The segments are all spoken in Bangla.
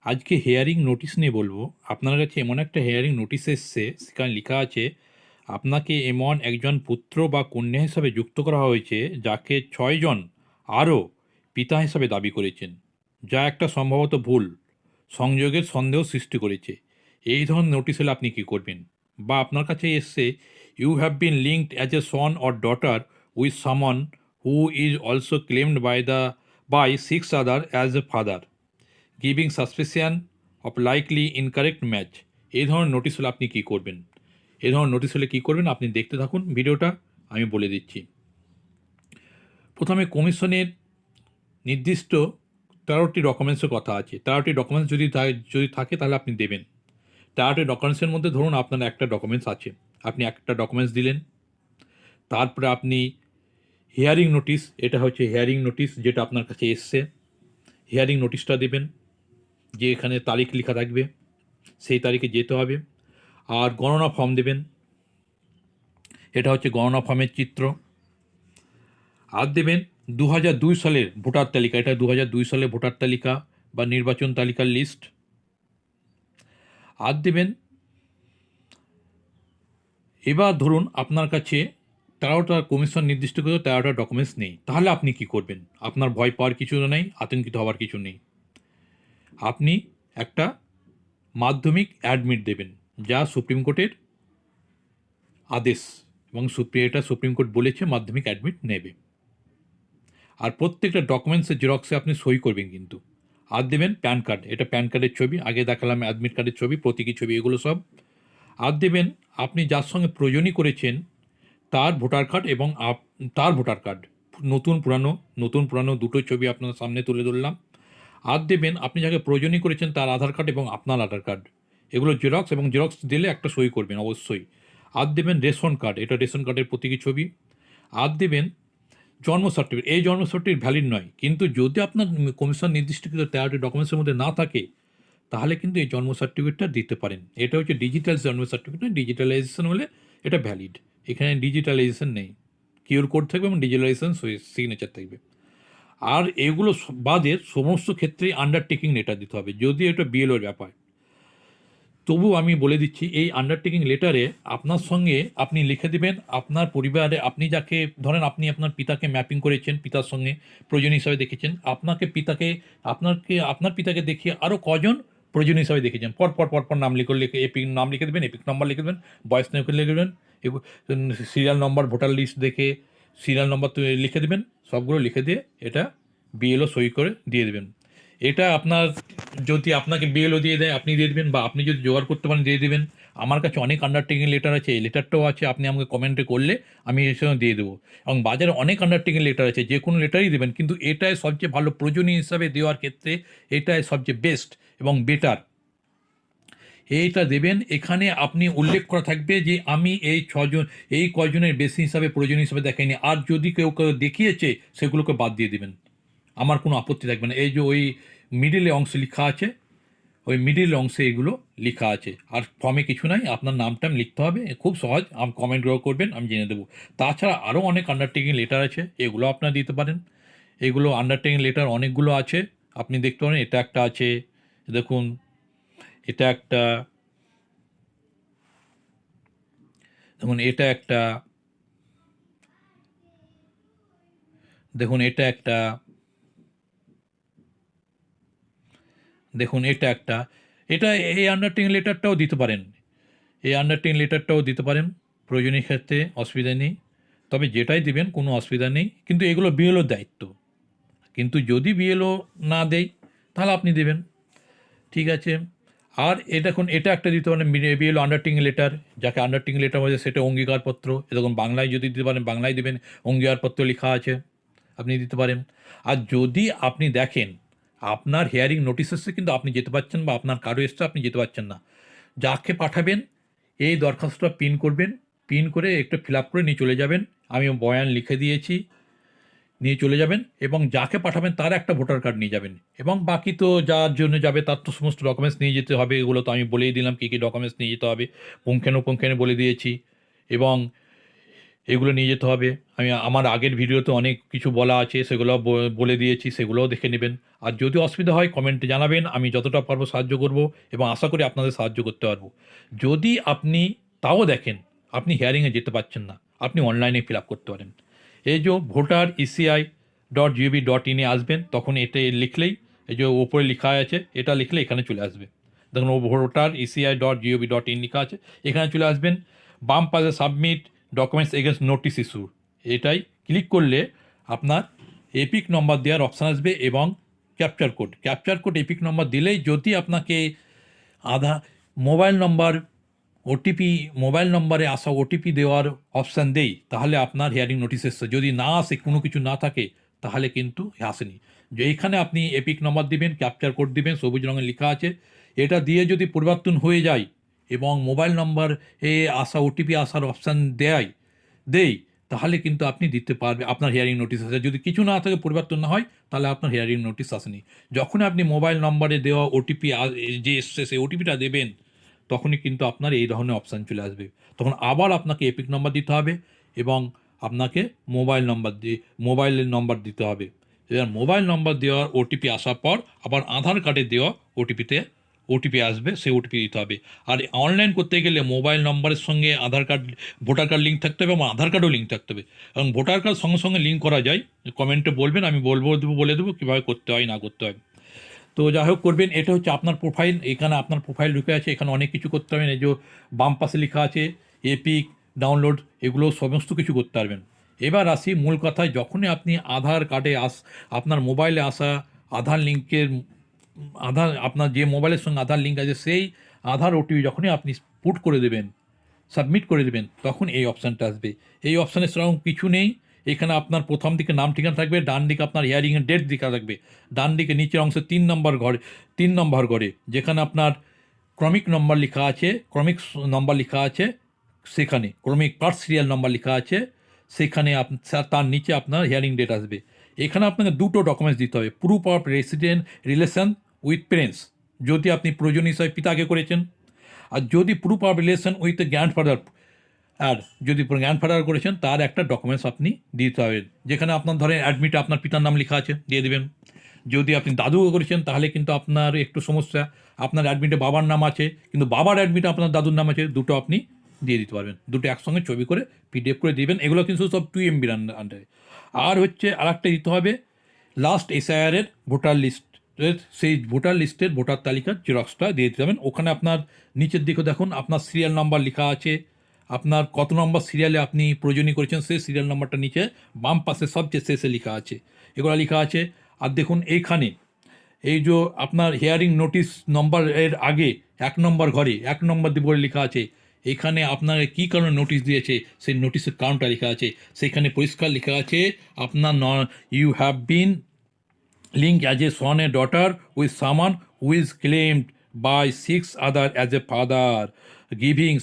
আজকে হেয়ারিং নোটিশ নিয়ে বলবো। আপনার কাছে এমন একটা হেয়ারিং নোটিশ এসছে, সেখানে লেখা আছে আপনাকে এমন একজন পুত্র বা কন্যা হিসাবে যুক্ত করা হয়েছে যাকে 6 জন আরও পিতা হিসাবে দাবি করেছেন, যা একটা সম্ভবত ভুল সংযোগের সন্দেহ সৃষ্টি করেছে। এই ধরনের নোটিশ হলে আপনি কী করবেন? বা আপনার কাছে এসছে you have been linked as a son or daughter with someone who is also claimed by 6 other as a father, giving suspicion of likely incorrect match. এই ধরনের নোটিশ হলে আপনি কী করবেন? এই ধরনের নোটিশ হলে কী করবেন আপনি দেখতে থাকুন ভিডিওটা, আমি বলে দিচ্ছি। প্রথমে কমিশনের নির্দিষ্ট 13টি ডকুমেন্টসের কথা আছে। 13টি ডকুমেন্টস যদি থাকে তাহলে আপনি দেবেন। 13টি ডকুমেন্টসের মধ্যে ধরুন আপনার একটা ডকুমেন্টস আছে, আপনি একটা ডকুমেন্টস দিলেন। তারপরে আপনি হিয়ারিং নোটিশ, এটা হচ্ছে হিয়ারিং নোটিশ যেটা আপনার কাছে এসছে, হিয়ারিং নোটিশটা দেবেন, যে এখানে তারিখ লেখা থাকবে, সেই তারিখে যেতে হবে। আর গণনা ফর্ম দেবেন, এটা হচ্ছে গণনা ফর্মের চিত্র। আর দেবেন 2002 সালের ভোটার তালিকা, এটা 2002 সালের ভোটার তালিকা বা নির্বাচন তালিকার লিস্ট। আর দেবেন, এবার ধরুন আপনার কাছে 13টা কমিশন নির্দিষ্ট করে 13টা ডকুমেন্টস নেই, তাহলে আপনি কি করবেন? আপনার ভয় পাওয়ার কিছু নেই, আতঙ্কিত হওয়ার কিছু নেই। আপনি একটা মাধ্যমিক অ্যাডমিট দেবেন, যা সুপ্রিম কোর্টের আদেশ, এবং এটা সুপ্রিম কোর্ট বলেছে মাধ্যমিক অ্যাডমিট নেবে। আর প্রত্যেকটা ডকুমেন্টসের জেরক্সে আপনি সই করবেন কিন্তু। আর দেবেন প্যান কার্ড, এটা প্যান কার্ডের ছবি, আগে দেখালাম অ্যাডমিট কার্ডের ছবি, প্রতীকী ছবি, এগুলো সব। আর দেবেন আপনি যার সঙ্গে প্রয়োজনই করেছেন তার ভোটার কার্ড এবং তার ভোটার কার্ড, নতুন পুরানো দুটো ছবি আপনার সামনে তুলে ধরলাম। আর দেবেন আপনি যাকে প্রয়োজনই করেছেন তার আধার কার্ড এবং আপনার আধার কার্ড, এগুলো জেরক্স, এবং জেরক্স দিলে একটা সই করবেন অবশ্যই। আর দেবেন রেশন কার্ড, এটা রেশন কার্ডের প্রতীকী ছবি। আর দেবেন জন্ম সার্টিফিকেট, এই জন্ম সার্টিফিকেট ভ্যালিড নয়, কিন্তু যদি আপনার কমিশন নির্দিষ্টকৃত 13টি ডকুমেন্টসের মধ্যে না থাকে তাহলে কিন্তু এই জন্ম সার্টিফিকেটটা দিতে পারেন। এটা হচ্ছে ডিজিটাল জন্ম সার্টিফিকেট, ডিজিটালাইজেশন হলে এটা ভ্যালিড। এখানে ডিজিটালাইজেশন নেই, কিউআর কোড থাকবে এবং ডিজিটালাইজেশন সিগনেচার থাকবে। আর এগুলো বাদে সমস্ত ক্ষেত্রেই আন্ডারটেকিং লেটার দিতে হবে, যদি এটা বিএলওর ব্যাপার। তবু আমি বলে দিচ্ছি, এই আন্ডারটেকিং লেটারে আপনার সঙ্গে আপনি লিখে দেবেন আপনার পরিবারে, আপনি যাকে ধরেন আপনি আপনার পিতাকে ম্যাপিং করেছেন, পিতার সঙ্গে প্রয়োজন হিসাবে দেখেছেন, আপনার পিতাকে দেখিয়ে আরও কজন প্রয়োজন হিসাবে দেখেছেন, পরপর নাম লিখে এপিক নাম লিখে দেবেন, এপিক নম্বর লিখে দেবেন, বয়স লিখে দেবেন, সিরিয়াল নম্বর, ভোটার লিস্ট দেখে সিরিয়াল নম্বর লিখে দেবেন, সবগুলো লিখে দিয়ে এটা বিএলও সই করে দিয়ে দেবেন। এটা আপনার, যদি আপনাকে বিএলও দিয়ে দেয় আপনি দিয়ে দেবেন, বা আপনি যদি জোগাড় করতে পারেন দিয়ে দেবেন। আমার কাছে অনেক আন্ডারটেকিং লেটার আছে, এই লেটারটাও আছে, আপনি আমাকে কমেন্টে করলে আমি এর সঙ্গে দিয়ে দেবো। এবং বাজারে অনেক আন্ডারটেকিং লেটার আছে, যে কোনো লেটারই দেবেন, কিন্তু এটাই সবচেয়ে ভালো প্রয়োজনীয় হিসাবে দেওয়ার ক্ষেত্রে এটাই সবচেয়ে বেস্ট এবং বেটার। এইটা দেবেন, এখানে আপনি উল্লেখ করা থাকবে যে আমি এই কয়জনের বেশি হিসাবে প্রয়োজন হিসাবে দেখাইনি, আর যদি কেউ দেখিয়েছে সেগুলোকে বাদ দিয়ে দেবেন, আমার কোনো আপত্তি থাকবে না। এই যে ওই মিডিলে অংশে লেখা আছে, ওই মিডিল অংশে এগুলো লেখা আছে, আর ফর্মে কিছু নাই, আপনার নামটা লিখতে হবে, খুব সহজ, কমেন্ট করবেন, আমি জেনে দেবো। তাছাড়া আরও অনেক আন্ডারটেকিং লেটার আছে, এগুলো আপনারা দিতে পারেন। এগুলো আন্ডারটেকিং লেটার অনেকগুলো আছে, আপনি দেখতে পারেন, এটা একটা আছে, দেখুন এটা একটা, দেখুন এটা একটা, দেখুন এটা একটা, দেখুন এটা একটা, এটা এই আন্ডারটেকিং লেটারটাও দিতে পারেন, এই আন্ডারটেকিং লেটারটাও দিতে পারেন, প্রয়োজনীয় ক্ষেত্রে অসুবিধা নেই। তবে যেটাই দিবেন কোনো অসুবিধা নেই, কিন্তু এগুলো বিএলওর দায়িত্ব, কিন্তু যদি বিএলও না দেয় তাহলে আপনি দেবেন, ঠিক আছে। আর দেখুন এটা একটা দিতে পারেন বিএলও আন্ডারটেকিং লেটার, যাকে আন্ডারটেকিং লেটার বলে, সেটা অঙ্গীকারপত্র, এরকম বাংলায় যদি দিতে পারেন বাংলায় দেবেন, অঙ্গীকারপত্র লেখা আছে, আপনি দিতে পারেন। আর যদি আপনি দেখেন আপনার হিয়ারিং নোটিস এসছে কিন্তু আপনি যেতে পারছেন, বা আপনার কারো এসছে আপনি যেতে পারছেন না, যাকে পাঠাবেন এই দরখাস্তটা পিন করবেন, পিন করে একটু ফিল আপ করে নিয়ে চলে যাবেন, আমি বয়ান লিখে দিয়েছি, নিয়ে চলে যাবেন, এবং যাকে পাঠাবেন তার একটা ভোটার কার্ড নিয়ে যাবেন, এবং বাকি তো যার জন্য যাবে তার তো সমস্ত ডকুমেন্টস নিয়ে যেতে হবে, এগুলো তো আমি বলেই দিলাম কী কী ডকুমেন্টস নিয়ে যেতে হবে, পুঙ্খানুপুঙ্খানু বলে দিয়েছি। এবং এগুলো নিয়ে যেতে হবে। আমি আমার আগের ভিডিওতে অনেক কিছু বলা আছে, সেগুলো বলে দিয়েছি, সেগুলোও দেখে নেবেন। আর যদি অসুবিধা হয় কমেন্টে জানাবেন, আমি যতটা পারবো সাহায্য করব এবং আশা করি আপনাদের সাহায্য করতে পারবো। যদি আপনি তাও দেখেন আপনি হিয়ারিংয়ে যেতে পারছেন না, আপনি অনলাইনে ফিল আপ করতে পারেন। এই যে ভোটার eci.gov.in এ আসবেন, তখন এটা লিখলেই, এই যে ওপরে লেখা আছে, এটা লিখলে এখানে চলে আসবে। দেখুন ভোটার eci.gov.in লেখা আছে, এখানে চলে আসবেন। বাম পাশে submit documents against notice issue, এটাই ক্লিক করলে আপনার এপিক নম্বর দেওয়ার অপশান আসবে এবং ক্যাপচার কোড এপিক নম্বর দিলেই, যদি আপনাকে আধার মোবাইল নম্বর ওটিপি, মোবাইল নম্বরে আসা ওটিপি দেওয়ার অপশান দেই, তাহলে আপনার হিয়ারিং নোটিস এসছে। যদি না আসে, কোনো কিছু না থাকে, তাহলে কিন্তু আসেনি। যে এইখানে আপনি এপিক নম্বর দিবেন, ক্যাপচার কোড দিবেন, সবুজ রঙের লেখা আছে, এটা দিয়ে যদি পরিবর্তন হয়ে যায় এবং মোবাইল নম্বর এ আসা ওটিপি আসার অপশান দেই, তাহলে কিন্তু আপনি দিতে পারবে, আপনার হিয়ারিং নোটিস আসে। যদি কিছু না থাকে, পরিবর্তন না হয়, তাহলে আপনার হিয়ারিং নোটিস আসেনি। যখন আপনি মোবাইল নম্বরে দেওয়া ওটিপি যে এসছে, সেই ওটিপিটা দেবেন, তখনই কিন্তু আপনার এই ধরনের অপশান চলে আসবে। তখন আবার আপনাকে এপিক নম্বর দিতে হবে এবং আপনাকে মোবাইলের নম্বর দিতে হবে। এবার মোবাইল নম্বর দেওয়ার ওটিপি আসার পর আবার আধার কার্ডে দেওয়া ওটিপি আসবে, সেই ওটিপি দিতে হবে। আর অনলাইন করতে গেলে মোবাইল নম্বরের সঙ্গে ভোটার কার্ড লিঙ্ক থাকতে হবে এবং আধার কার্ডও লিঙ্ক থাকতে হবে। এবং ভোটার কার্ড সঙ্গে সঙ্গে লিঙ্ক করা যায়, কমেন্টে বলবেন, আমি বলে দেবো কীভাবে করতে হয় না করতে হয়। তো যাই হোক করবেন। এটা হচ্ছে আপনার প্রোফাইল, এখানে আপনার প্রোফাইল ঢুকে আছে, এখানে অনেক কিছু করতে পারবেন। এই যে বাম পাশে লেখা আছে এপিক ডাউনলোড, এগুলো সমস্ত কিছু করতে পারবেন। এবার আসি মূল কথায়। যখনই আপনি আধার কার্ডে আপনার মোবাইলে আসা আধার লিঙ্কের আপনার যে মোবাইলের সঙ্গে আধার লিঙ্ক আছে, সেই আধার ওটিপি যখনই আপনি পুট করে দেবেন, সাবমিট করে দেবেন, তখন এই অপশানটা আসবে। এই অপশানে সেরকম কিছু নেই। এখানে আপনার প্রথম দিকে নাম ঠিকানা থাকবে, ডান দিকে আপনার হিয়ারিংয়ের ডেট লেখা থাকবে, ডান দিকে নিচের অংশে 3 নম্বর ঘরে যেখানে আপনার ক্রমিক নম্বর লেখা আছে, সেখানে ক্রমিক পার্ট সিরিয়াল নম্বর লেখা আছে, সেখানে তার নিচে আপনার হিয়ারিং ডেট আসবে। এখানে আপনাকে দুটো ডকুমেন্টস দিতে হবে, proof of resident relation with parents, যদি আপনি প্রয়োজন হিসাবে পিতাকে করেছেন, আর যদি proof of relation with grandfather, আর যদি গ্র্যান্ডফাদার করেছেন, তার একটা ডকুমেন্টস আপনি দিতে হবে। যেখানে আপনার ধরেন অ্যাডমিটে আপনার পিতার নাম লেখা আছে, দিয়ে দেবেন। যদি আপনি দাদুও করেছেন, তাহলে কিন্তু আপনার একটু সমস্যা, আপনার অ্যাডমিটে বাবার নাম আছে কিন্তু বাবার অ্যাডমিটে আপনার দাদুর নাম আছে, দুটো আপনি দিয়ে দিতে পারবেন। দুটো একসঙ্গে ছবি করে পিডিএফ করে দিবেন। এগুলো কিন্তু সব 2 MB আন্ডারে। আর হচ্ছে আরেকটা দিতে হবে, লাস্ট এসআইআরের ভোটার লিস্ট, সেই ভোটার লিস্টের ভোটার তালিকার জেরক্সটা দিয়ে দিতে যাবেন। ওখানে আপনার নিচের দিকে দেখুন আপনার সিরিয়াল নাম্বার লেখা আছে, আপনার কত নম্বর সিরিয়ালে আপনি প্রয়োজনীয় করেছেন, সেই সিরিয়াল নাম্বারটা নিচে বাম পাশে সবচেয়ে শেষে লেখা আছে, এগুলো লেখা আছে। আর দেখুন এইখানে এই যে আপনার হিয়ারিং নোটিশ নম্বরের আগে 1 নম্বর ঘরে 1 নম্বর বলে লেখা আছে, এখানে আপনার কী কারণে নোটিশ দিয়েছে সেই নোটিশের কারণটা লেখা আছে। সেখানে পরিষ্কার লেখা আছে আপনার you have been linked as a son and daughter with someone who is claimed by 6 others as a father, giving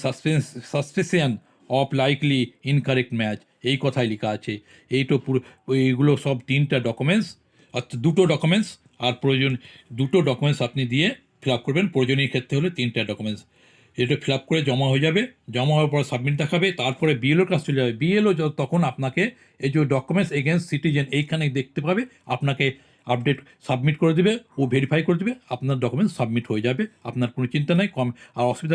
suspicion of likely incorrect match, এই কথাই লেখা আছে। এইটা পুরো, এইগুলো সব 3টা ডকুমেন্টস, অর্থাৎ 2টো ডকুমেন্টস, আর দুটো ডকুমেন্টস আপনি দিয়ে ফিল আপ করবেন। প্রয়োজনীয় ক্ষেত্রে হলে 3টা ডকুমেন্টস, এটা ফিল আপ করে জমা হয়ে যাবে। জমা হওয়ার পর সাবমিট দেখাবে, তারপরে বিএলওর কাছে চলে যাবে। বিএলও তখন আপনাকে এই যে ডকুমেন্টস এগেনস্ট সিটিজেন এইখানে দেখতে পাবে, আপনাকে আপডেট সাবমিট করে দেবে, ও ভেরিফাই করে দেবে, আপনার ডকুমেন্টস সাবমিট হয়ে যাবে। আপনার কোনো চিন্তা নেই। আর অসুবিধা